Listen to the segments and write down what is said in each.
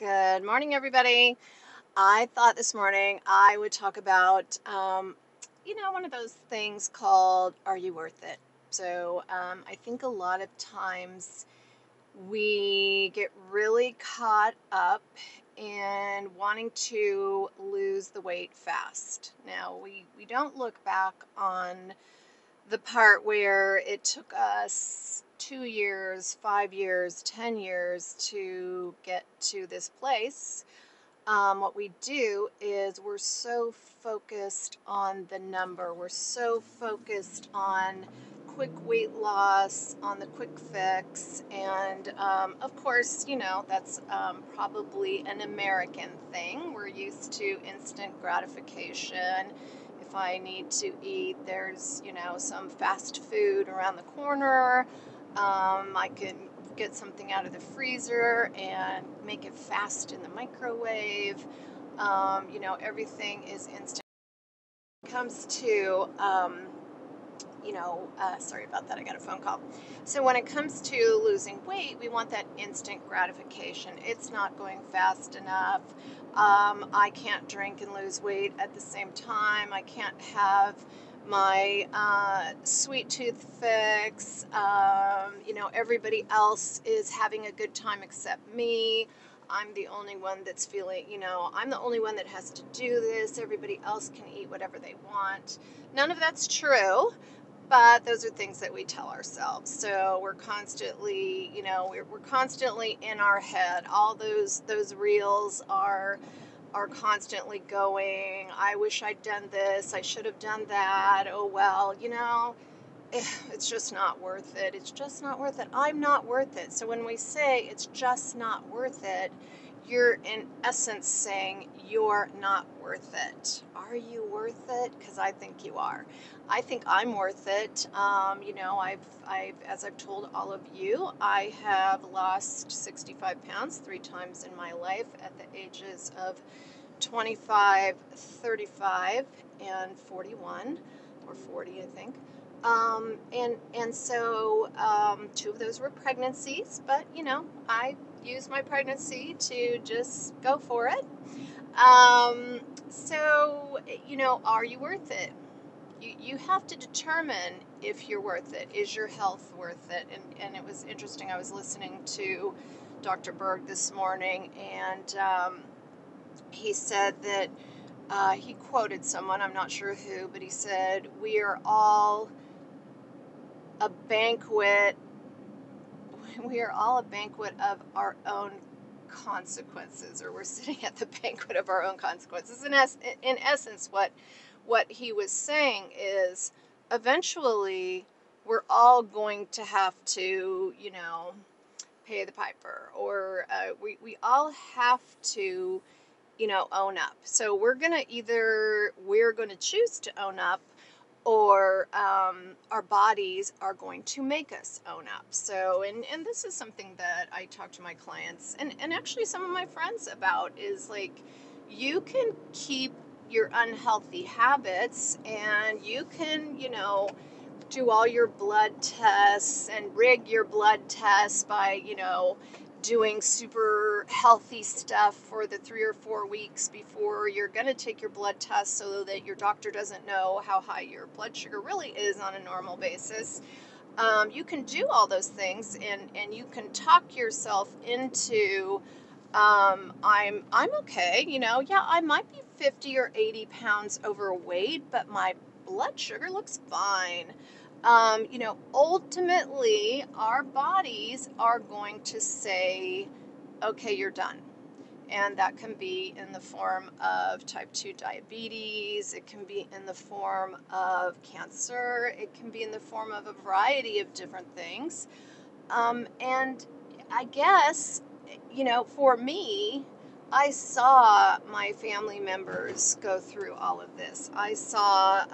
Good morning, everybody. I thought this morning I would talk about, one of those things called Are You Worth It? I think a lot of times we get really caught up in wanting to lose the weight fast. Now, we don't look back on the part where it took us 2 years, 5 years, 10 years to get to this place. What we do is we're so focused on the number. We're so focused on quick weight loss, on the quick fix. And of course, that's probably an American thing. We're used to instant gratification. If I need to eat, there's, some fast food around the corner. I can get something out of the freezer and make it fast in the microwave. Everything is instant. When it comes to, sorry about that, I got a phone call. So when it comes to losing weight, we want that instant gratification. It's not going fast enough. I can't drink and lose weight at the same time. I can't have my sweet tooth fix. Everybody else is having a good time except me. I'm the only one that's feeling, I'm the only one that has to do this. Everybody else can eat whatever they want. None of that's true, but those are things that we tell ourselves. So we're constantly, we're constantly in our head. All those reels are constantly going, I wish I'd done this, I should have done that, oh well, it's just not worth it. It's just not worth it. I'm not worth it. So when we say it's just not worth it, you're in essence saying you're not worth it. Are you worth it? Because I think you are. I think I'm worth it. As I've told all of you, I have lost 65 pounds 3 times in my life at the ages of 25, 35, and 41, or 40, I think. Two of those were pregnancies, but I used my pregnancy to just go for it. Are you worth it? You have to determine if you're worth it. Is your health worth it? And it was interesting. I was listening to Dr. Berg this morning, and he said that he quoted someone, I'm not sure who, but he said, we are all a banquet of our own consequences, or we're sitting at the banquet of our own consequences. In essence, what he was saying is eventually we're all going to have to, pay the piper, or we all have to, own up. So we're going to choose to own up, or our bodies are going to make us own up. So, and this is something that I talk to my clients and actually some of my friends about, is like, you can keep your unhealthy habits, and you can, do all your blood tests and rig your blood tests by, doing super healthy stuff for the 3 or 4 weeks before you're going to take your blood test, so that your doctor doesn't know how high your blood sugar really is on a normal basis. You can do all those things, and you can talk yourself into, I'm okay, I might be 50 or 80 pounds overweight, but my blood sugar looks fine. Ultimately, our bodies are going to say, okay, you're done. And that can be in the form of type 2 diabetes. It can be in the form of cancer. It can be in the form of a variety of different things. And I guess, for me, I saw my family members go through all of this. I saw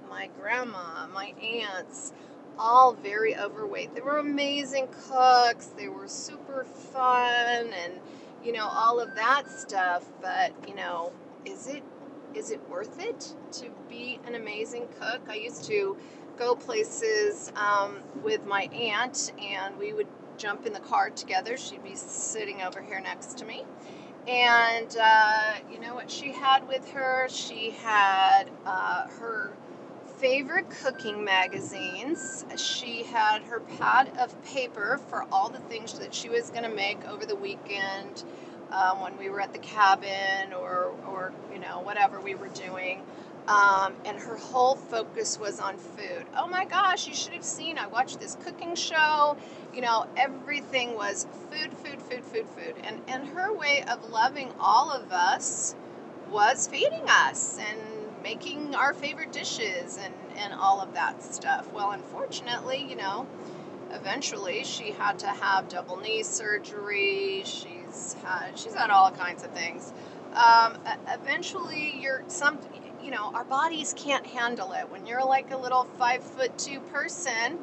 my grandma, my aunts, all very overweight. They were amazing cooks. They were super fun, and all of that stuff. But is it worth it to be an amazing cook? I used to go places with my aunt, and we would jump in the car together. She'd be sitting over here next to me. And you know what she had with her? She had her favorite cooking magazines. She had her pad of paper for all the things that she was going to make over the weekend when we were at the cabin or you know, whatever we were doing. And her whole focus was on food. Oh my gosh, you should have seen. I watched this cooking show. You know, everything was food, food, food, food, food. And her way of loving all of us was feeding us and making our favorite dishes and all of that stuff. Well, unfortunately, you know, eventually she had to have double knee surgery. She's had all kinds of things. Eventually, you know, our bodies can't handle it. When you're like a little 5'2" person,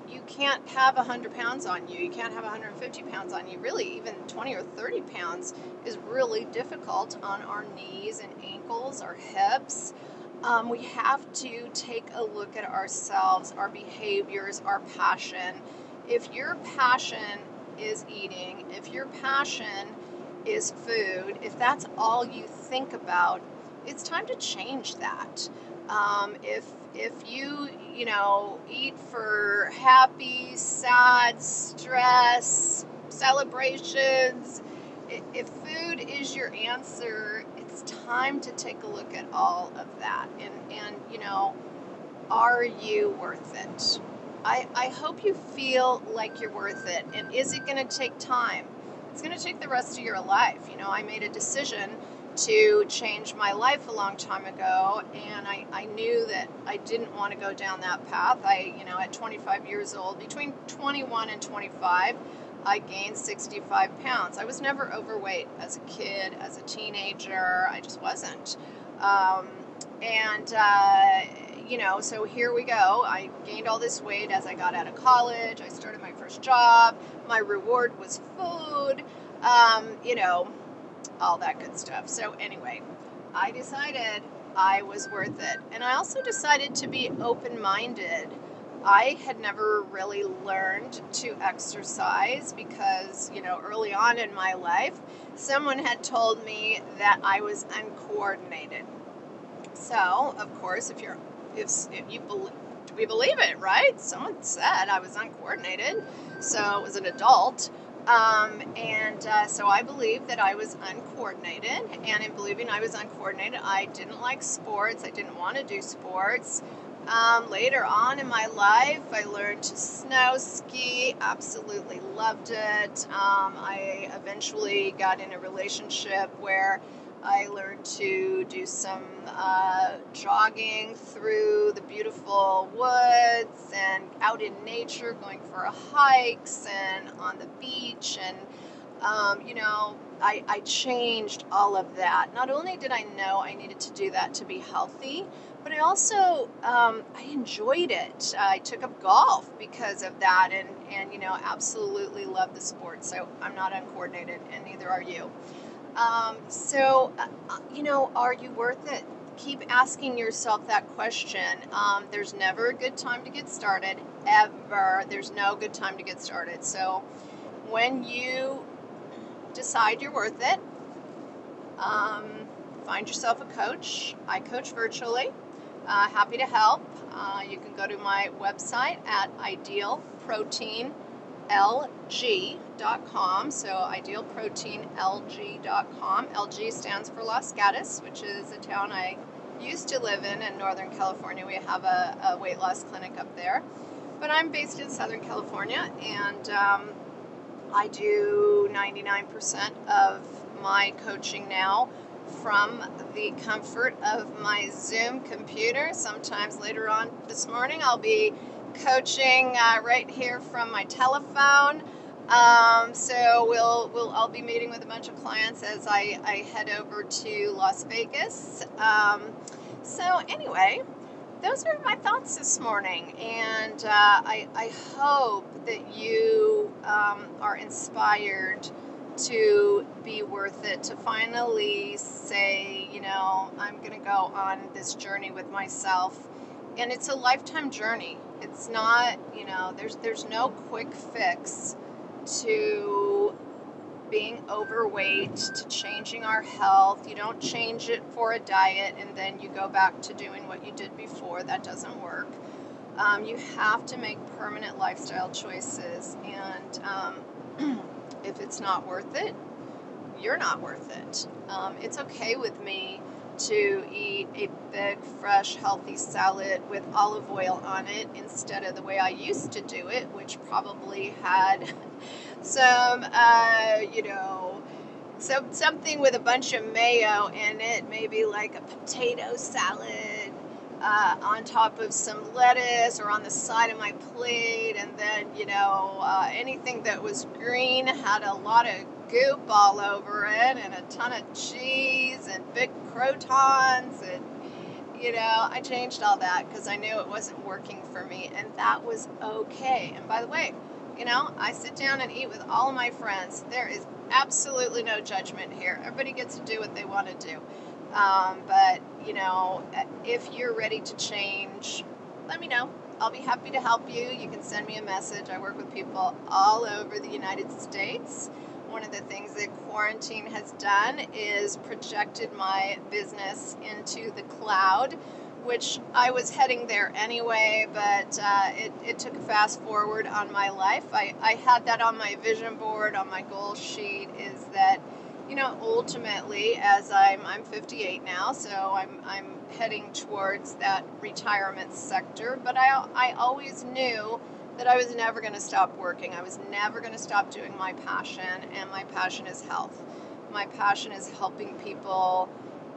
you can't have 100 pounds on you. You can't have 150 pounds on you. Really, even 20 or 30 pounds is really difficult on our knees and ankles, our hips. We have to take a look at ourselves, our behaviors, our passion. If your passion is eating, if your passion is food, if that's all you think about, it's time to change that. If you know, eat for happy, sad, stress, celebrations, if food is your answer, it's time to take a look at all of that. And you know, are you worth it? I hope you feel like you're worth it. And is it going to take time? It's going to take the rest of your life. You know, I made a decision to change my life a long time ago, and I knew that I didn't want to go down that path. You know, at 25 years old, between 21 and 25, I gained 65 pounds. I was never overweight as a kid, as a teenager. I just wasn't. You know, so here we go. I gained all this weight as I got out of college. I started my first job. My reward was food. You know, all that good stuff. So anyway, I decided I was worth it. And I also decided to be open-minded. I had never really learned to exercise because, you know, early on in my life, someone had told me that I was uncoordinated. So, of course, if you believe, we believe it, right? Someone said I was uncoordinated, so it was an adult. So I believed that I was uncoordinated, and in believing I was uncoordinated, I didn't like sports. I didn't want to do sports. Later on in my life, I learned to snow ski, absolutely loved it. I eventually got in a relationship where I learned to do some jogging through the beautiful woods and out in nature, going for hikes and on the beach. And, you know, I changed all of that. Not only did I know I needed to do that to be healthy, but I also, I enjoyed it. I took up golf because of that and, you know, absolutely love the sport. So I'm not uncoordinated, and neither are you. You know, are you worth it? Keep asking yourself that question. There's never a good time to get started, ever. There's no good time to get started. So when you decide you're worth it, find yourself a coach. I coach virtually. Happy to help. You can go to my website at idealproteinlg.com. So idealproteinlg.com. LG stands for Los Gatos, which is a town I used to live in Northern California. We have a weight loss clinic up there. But I'm based in Southern California, and I do 99% of my coaching now from the comfort of my Zoom computer. Sometimes later on this morning I'll be coaching right here from my telephone. I'll be meeting with a bunch of clients as I head over to Las Vegas. Anyway, those are my thoughts this morning, and I hope that you are inspired to be worth it, to finally say, you know, I'm going to go on this journey with myself. And it's a lifetime journey. It's not, there's no quick fix to being overweight, to changing our health. You don't change it for a diet and then you go back to doing what you did before. That doesn't work. You have to make permanent lifestyle choices, and if it's not worth it, you're not worth it. It's okay with me to eat a big, fresh, healthy salad with olive oil on it instead of the way I used to do it, which probably had some, something with a bunch of mayo in it, maybe like a potato salad on top of some lettuce or on the side of my plate, and then anything that was green had a lot of goop all over it and a ton of cheese and big crotons, and I changed all that because I knew it wasn't working for me, and that was okay. And by the way, I sit down and eat with all of my friends. There is absolutely no judgment here. Everybody gets to do what they want to do. But if you're ready to change, let me know. I'll be happy to help you. You can send me a message. I work with people all over the United States. One of the things that quarantine has done is projected my business into the cloud, which I was heading there anyway, but it took a fast forward on my life. I had that on my vision board, on my goal sheet, is that, ultimately, as I'm 58 now, so I'm heading towards that retirement sector, but I always knew that I was never going to stop working. I was never going to stop doing my passion, and my passion is health. My passion is helping people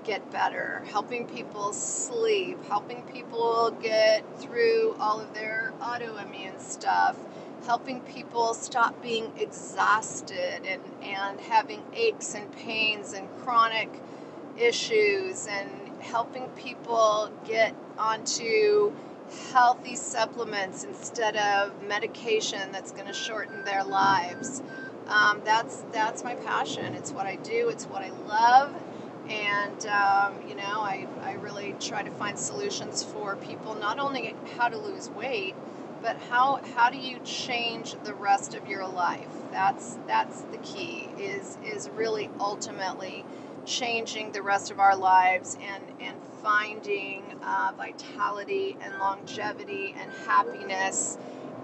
get better, helping people sleep, helping people get through all of their autoimmune stuff, helping people stop being exhausted and having aches and pains and chronic issues, and helping people get onto healthy supplements instead of medication that's going to shorten their lives. That's my passion. It's what I do. It's what I love. And, I really try to find solutions for people, not only how to lose weight, but how do you change the rest of your life? That's the key, is really ultimately changing the rest of our lives and finding vitality and longevity and happiness.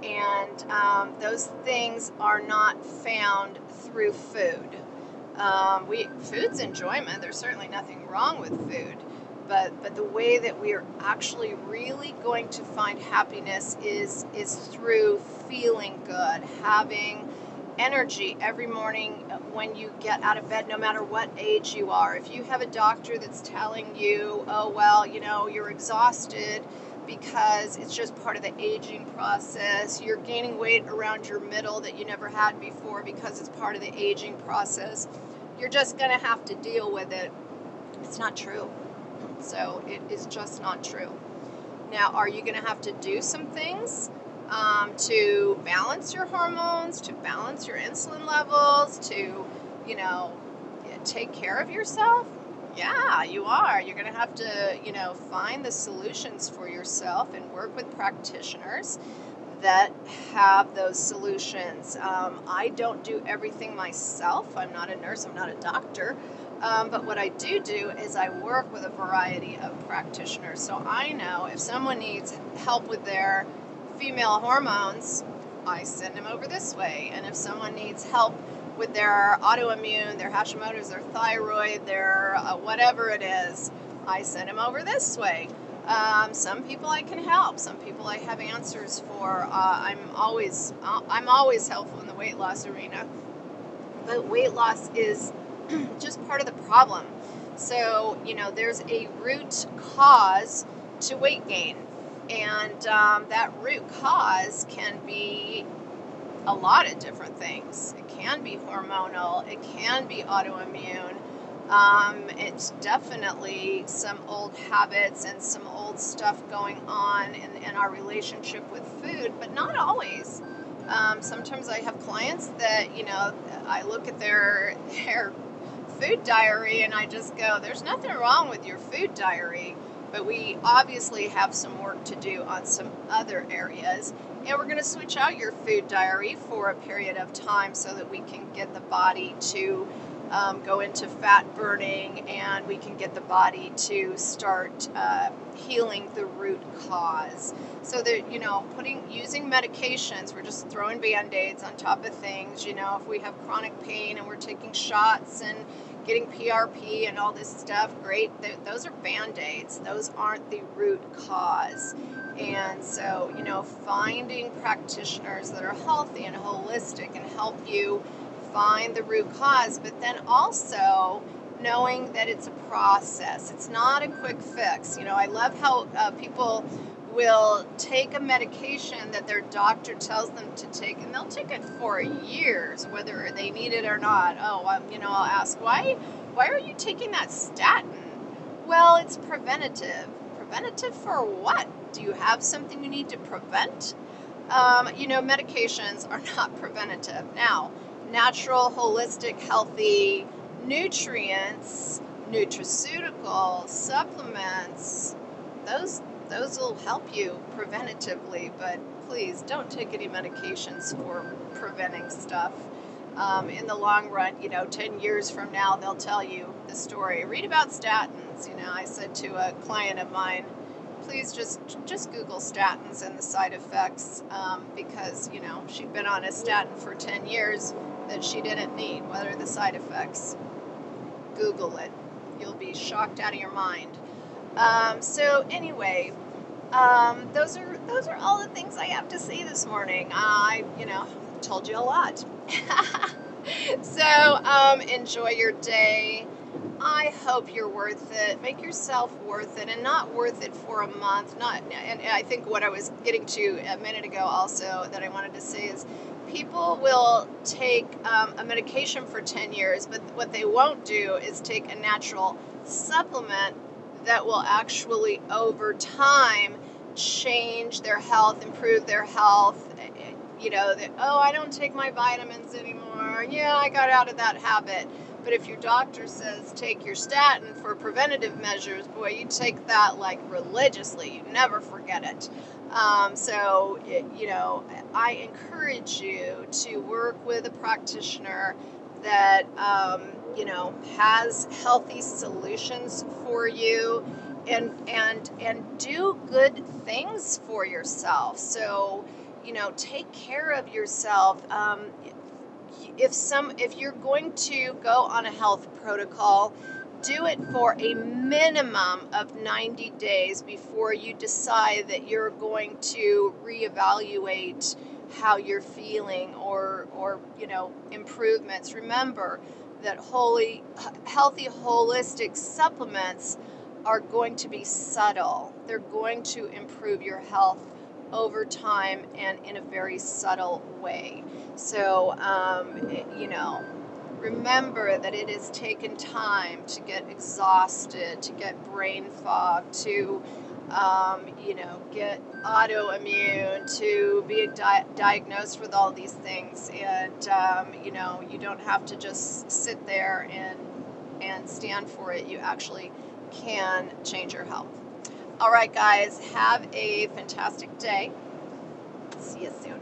And those things are not found through food. Food's enjoyment. There's certainly nothing wrong with food, but the way that we are actually really going to find happiness is through feeling good, having energy every morning when you get out of bed, no matter what age you are. If you have a doctor that's telling you, oh well, you're exhausted because it's just part of the aging process, you're gaining weight around your middle that you never had before because it's part of the aging process, you're just going to have to deal with it. It's not true. So it is just not true. Now, are you going to have to do some things to balance your hormones, to balance your insulin levels, to, take care of yourself? Yeah, you are. You're going to have to, find the solutions for yourself and work with practitioners that have those solutions. I don't do everything myself. I'm not a nurse. I'm not a doctor. But what I do is I work with a variety of practitioners. So I know if someone needs help with their female hormones, I send them over this way. And if someone needs help with their autoimmune, their Hashimoto's, their thyroid, their whatever it is, I send them over this way. Some people I can help. Some people I have answers for. I'm always helpful in the weight loss arena. But weight loss is just part of the problem. So, there's a root cause to weight gain. And that root cause can be a lot of different things. It can be hormonal. It can be autoimmune. It's definitely some old habits and some old stuff going on in our relationship with food, but not always. Sometimes I have clients that, I look at their food diary and I just go, there's nothing wrong with your food diary, but we obviously have some work to do on some other areas. And we're going to switch out your food diary for a period of time so that we can get the body to go into fat burning, and we can get the body to start healing the root cause. So that, using medications, we're just throwing Band-Aids on top of things. If we have chronic pain and we're taking shots and getting PRP and all this stuff, great. Those are Band-Aids. Those aren't the root cause. And so, finding practitioners that are healthy and holistic and help you find the root cause, but then also knowing that it's a process. It's not a quick fix. I love how people will take a medication that their doctor tells them to take, and they'll take it for years, whether they need it or not. I'll ask, why are you taking that statin? Well, it's preventative. Preventative for what? Do you have something you need to prevent? Medications are not preventative. Now, natural, holistic, healthy nutrients, nutraceuticals, supplements, those will help you preventatively, but please don't take any medications for preventing stuff. In the long run, 10 years from now, they'll tell you the story. Read about statins. I said to a client of mine, please just Google statins and the side effects, because, she'd been on a statin for 10 years that she didn't need. What are the side effects? Google it. You'll be shocked out of your mind. So anyway, those are all the things I have to say this morning. I told you a lot. So enjoy your day. I hope you're worth it. Make yourself worth it, and not worth it for a month. And I think what I was getting to a minute ago also that I wanted to say is, people will take a medication for 10 years, but what they won't do is take a natural supplement that will actually, over time, change their health, improve their health. I don't take my vitamins anymore. Yeah, I got out of that habit. But if your doctor says take your statin for preventative measures, boy, you take that like religiously. You never forget it. So I encourage you to work with a practitioner that, has healthy solutions for you, and do good things for yourself. So, take care of yourself. If you're going to go on a health protocol, do it for a minimum of 90 days before you decide that you're going to reevaluate how you're feeling or improvements. Remember that healthy holistic supplements are going to be subtle. They're going to improve your health over time and in a very subtle way. So, remember that it has taken time to get exhausted, to get brain fog, to, get autoimmune, to be diagnosed with all these things. And, you don't have to just sit there and stand for it. You actually can change your health. All right, guys, have a fantastic day. See you soon.